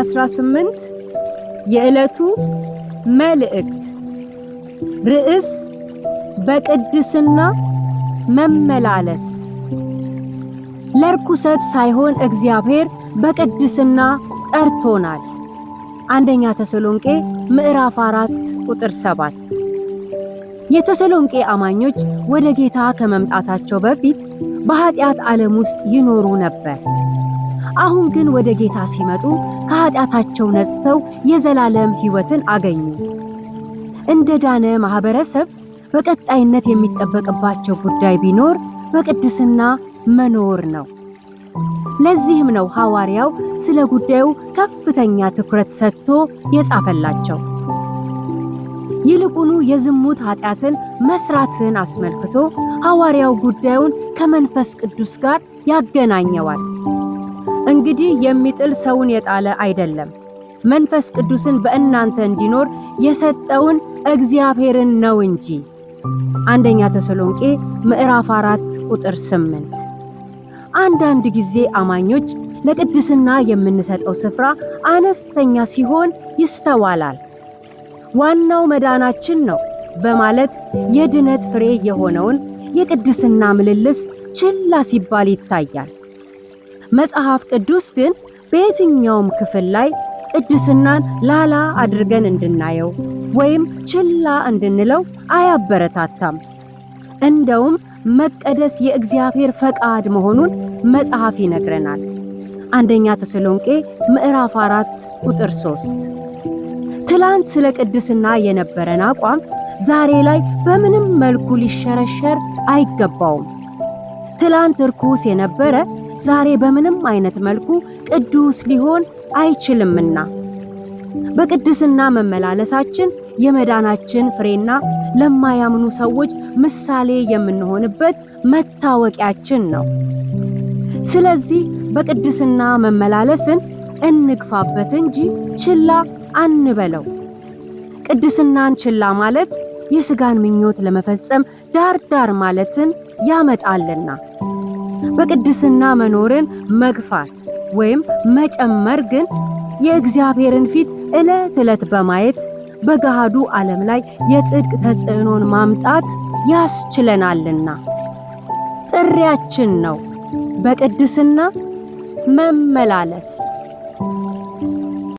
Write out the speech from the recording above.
18 የዕለቱ መልእክት ርዕስ በቅድስና መመላለስ። ለርኩሰት ሳይሆን እግዚአብሔር በቅድስና ጠርቶናል። አንደኛ ተሰሎንቄ ምዕራፍ 4 ቁጥር 7። የተሰሎንቄ አማኞች ወደ ጌታ ከመምጣታቸው በፊት በኃጢአት ዓለም ውስጥ ይኖሩ ነበር። አሁን ግን ወደ ጌታ ሲመጡ ከኃጢአታቸው ነጽተው የዘላለም ሕይወትን አገኙ። እንደ ዳነ ማህበረሰብ በቀጣይነት የሚጠበቅባቸው ጉዳይ ቢኖር በቅድስና መኖር ነው። ለዚህም ነው ሐዋርያው ስለ ጉዳዩ ከፍተኛ ትኩረት ሰጥቶ የጻፈላቸው። ይልቁኑ የዝሙት ኃጢአትን መስራትን አስመልክቶ ሐዋርያው ጉዳዩን ከመንፈስ ቅዱስ ጋር ያገናኘዋል። እንግዲህ የሚጥል ሰውን የጣለ አይደለም፣ መንፈስ ቅዱስን በእናንተ እንዲኖር የሰጠውን እግዚአብሔርን ነው እንጂ። አንደኛ ተሰሎንቄ ምዕራፍ 4 ቁጥር 8። አንዳንድ ጊዜ አማኞች ለቅድስና የምንሰጠው ስፍራ አነስተኛ ሲሆን ይስተዋላል። ዋናው መዳናችን ነው በማለት የድነት ፍሬ የሆነውን የቅድስና ምልልስ ችላ ሲባል ይታያል። መጽሐፍ ቅዱስ ግን በየትኛውም ክፍል ላይ ቅድስናን ላላ አድርገን እንድናየው ወይም ችላ እንድንለው አያበረታታም። እንደውም መቀደስ የእግዚአብሔር ፈቃድ መሆኑን መጽሐፍ ይነግረናል። አንደኛ ተሰሎንቄ ምዕራፍ 4 ቁጥር 3። ትላንት ስለ ቅድስና የነበረን አቋም ዛሬ ላይ በምንም መልኩ ሊሸረሸር አይገባውም። ትላንት ርኩስ የነበረ ዛሬ በምንም አይነት መልኩ ቅዱስ ሊሆን አይችልምና በቅድስና መመላለሳችን የመዳናችን ፍሬና ለማያምኑ ሰዎች ምሳሌ የምንሆንበት መታወቂያችን ነው። ስለዚህ በቅድስና መመላለስን እንግፋበት እንጂ ችላ አንበለው። ቅድስናን ችላ ማለት የሥጋን ምኞት ለመፈጸም ዳር ማለትን ያመጣልና በቅድስና መኖርን መግፋት ወይም መጨመር ግን የእግዚአብሔርን ፊት ዕለት በማየት በገሃዱ ዓለም ላይ የጽድቅ ተጽዕኖን ማምጣት ያስችለናልና ጥሪያችን ነው በቅድስና መመላለስ።